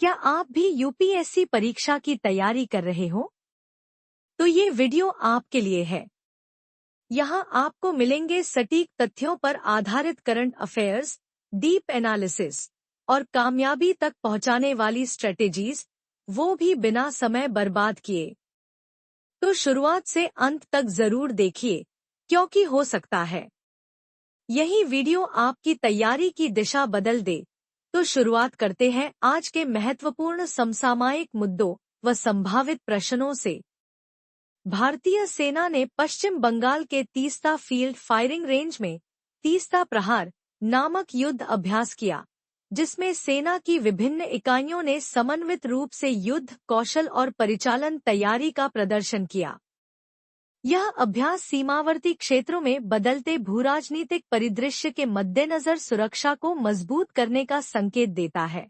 क्या आप भी यूपीएससी परीक्षा की तैयारी कर रहे हो? तो ये वीडियो आपके लिए है। यहाँ आपको मिलेंगे सटीक तथ्यों पर आधारित करंट अफेयर्स, डीप एनालिसिस और कामयाबी तक पहुंचाने वाली स्ट्रेटेजीज, वो भी बिना समय बर्बाद किए। तो शुरुआत से अंत तक जरूर देखिए, क्योंकि हो सकता है यही वीडियो आपकी तैयारी की दिशा बदल दे। तो शुरुआत करते हैं आज के महत्वपूर्ण समसामयिक मुद्दों व संभावित प्रश्नों से। भारतीय सेना ने पश्चिम बंगाल के तीस्ता फील्ड फायरिंग रेंज में तीस्ता प्रहार नामक युद्ध अभ्यास किया, जिसमें सेना की विभिन्न इकाइयों ने समन्वित रूप से युद्ध कौशल और परिचालन तैयारी का प्रदर्शन किया। यह अभ्यास सीमावर्ती क्षेत्रों में बदलते भूराजनीतिक परिदृश्य के मद्देनजर सुरक्षा को मजबूत करने का संकेत देता है।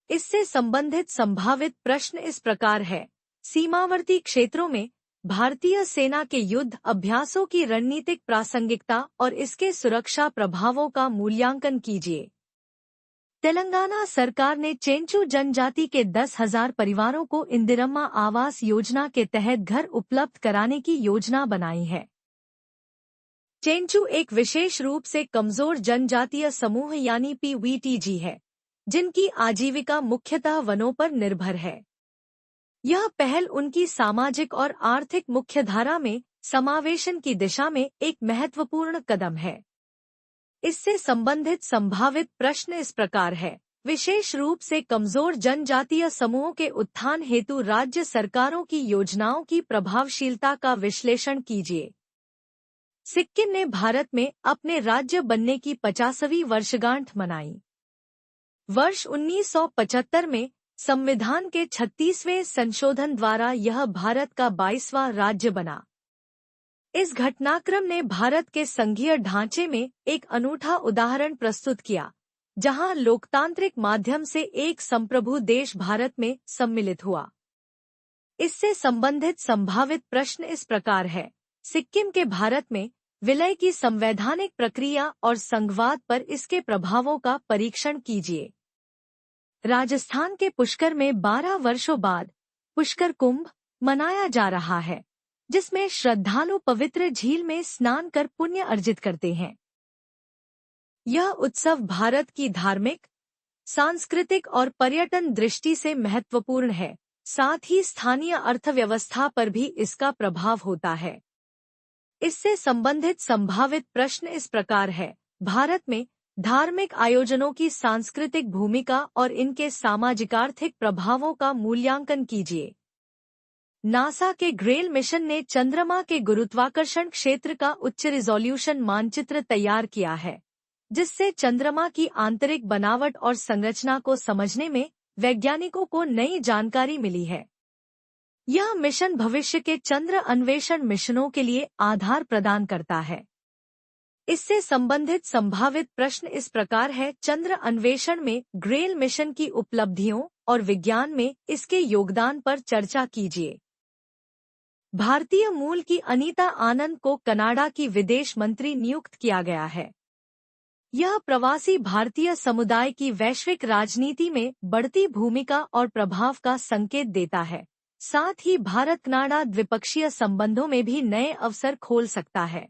इससे संबंधित संभावित प्रश्न इस प्रकार है। सीमावर्ती क्षेत्रों में भारतीय सेना के युद्ध अभ्यासों की रणनीतिक प्रासंगिकता और इसके सुरक्षा प्रभावों का मूल्यांकन कीजिए। तेलंगाना सरकार ने चेंचू जनजाति के 10,000 परिवारों को इंदिरम्मा आवास योजना के तहत घर उपलब्ध कराने की योजना बनाई है। चेंचू एक विशेष रूप से कमजोर जनजातीय समूह यानी पीवीटीजी है, जिनकी आजीविका मुख्यतः वनों पर निर्भर है। यह पहल उनकी सामाजिक और आर्थिक मुख्यधारा में समावेशन की दिशा में एक महत्वपूर्ण कदम है। इससे संबंधित संभावित प्रश्न इस प्रकार है। विशेष रूप से कमजोर जनजातीय समूहों के उत्थान हेतु राज्य सरकारों की योजनाओं की प्रभावशीलता का विश्लेषण कीजिए। सिक्किम ने भारत में अपने राज्य बनने की 50वीं वर्षगांठ मनाई। वर्ष 1975 में संविधान के 36वें संशोधन द्वारा यह भारत का 22वां राज्य बना। इस घटनाक्रम ने भारत के संघीय ढांचे में एक अनूठा उदाहरण प्रस्तुत किया, जहां लोकतांत्रिक माध्यम से एक संप्रभु देश भारत में सम्मिलित हुआ। इससे संबंधित संभावित प्रश्न इस प्रकार है। सिक्किम के भारत में विलय की संवैधानिक प्रक्रिया और संघवाद पर इसके प्रभावों का परीक्षण कीजिए। राजस्थान के पुष्कर में 12 वर्षों बाद पुष्कर कुंभ मनाया जा रहा है, जिसमें श्रद्धालु पवित्र झील में स्नान कर पुण्य अर्जित करते हैं। यह उत्सव भारत की धार्मिक, सांस्कृतिक और पर्यटन दृष्टि से महत्वपूर्ण है, साथ ही स्थानीय अर्थव्यवस्था पर भी इसका प्रभाव होता है। इससे संबंधित संभावित प्रश्न इस प्रकार है। भारत में धार्मिक आयोजनों की सांस्कृतिक भूमिका और इनके सामाजिकार्थिक प्रभावों का मूल्यांकन कीजिए। नासा के ग्रेल मिशन ने चंद्रमा के गुरुत्वाकर्षण क्षेत्र का उच्च रिजोल्यूशन मानचित्र तैयार किया है, जिससे चंद्रमा की आंतरिक बनावट और संरचना को समझने में वैज्ञानिकों को नई जानकारी मिली है। यह मिशन भविष्य के चंद्र अन्वेषण मिशनों के लिए आधार प्रदान करता है। इससे संबंधित संभावित प्रश्न इस प्रकार है। चंद्र अन्वेषण में ग्रेल मिशन की उपलब्धियों और विज्ञान में इसके योगदान पर चर्चा कीजिए। भारतीय मूल की अनीता आनंद को कनाडा की विदेश मंत्री नियुक्त किया गया है। यह प्रवासी भारतीय समुदाय की वैश्विक राजनीति में बढ़ती भूमिका और प्रभाव का संकेत देता है। साथ ही भारत कनाडा द्विपक्षीय संबंधों में भी नए अवसर खोल सकता है।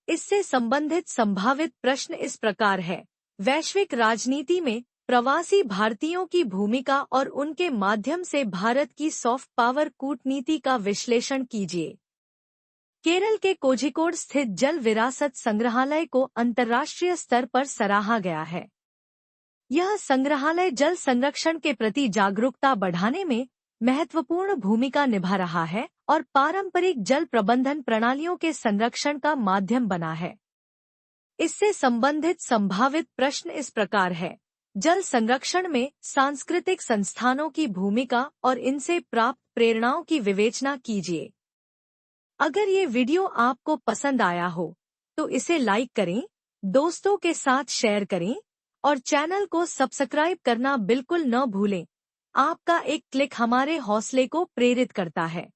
इससे संबंधित संभावित प्रश्न इस प्रकार है। वैश्विक राजनीति में प्रवासी भारतीयों की भूमिका और उनके माध्यम से भारत की सॉफ्ट पावर कूटनीति का विश्लेषण कीजिए। केरल के कोझिकोड स्थित जल विरासत संग्रहालय को अंतर्राष्ट्रीय स्तर पर सराहा गया है। यह संग्रहालय जल संरक्षण के प्रति जागरूकता बढ़ाने में महत्वपूर्ण भूमिका निभा रहा है और पारंपरिक जल प्रबंधन प्रणालियों के संरक्षण का माध्यम बना है। इससे संबंधित संभावित प्रश्न इस प्रकार है। जल संरक्षण में सांस्कृतिक संस्थानों की भूमिका और इनसे प्राप्त प्रेरणाओं की विवेचना कीजिए। अगर ये वीडियो आपको पसंद आया हो तो इसे लाइक करें, दोस्तों के साथ शेयर करें और चैनल को सब्सक्राइब करना बिल्कुल न भूलें। आपका एक क्लिक हमारे हौसले को प्रेरित करता है।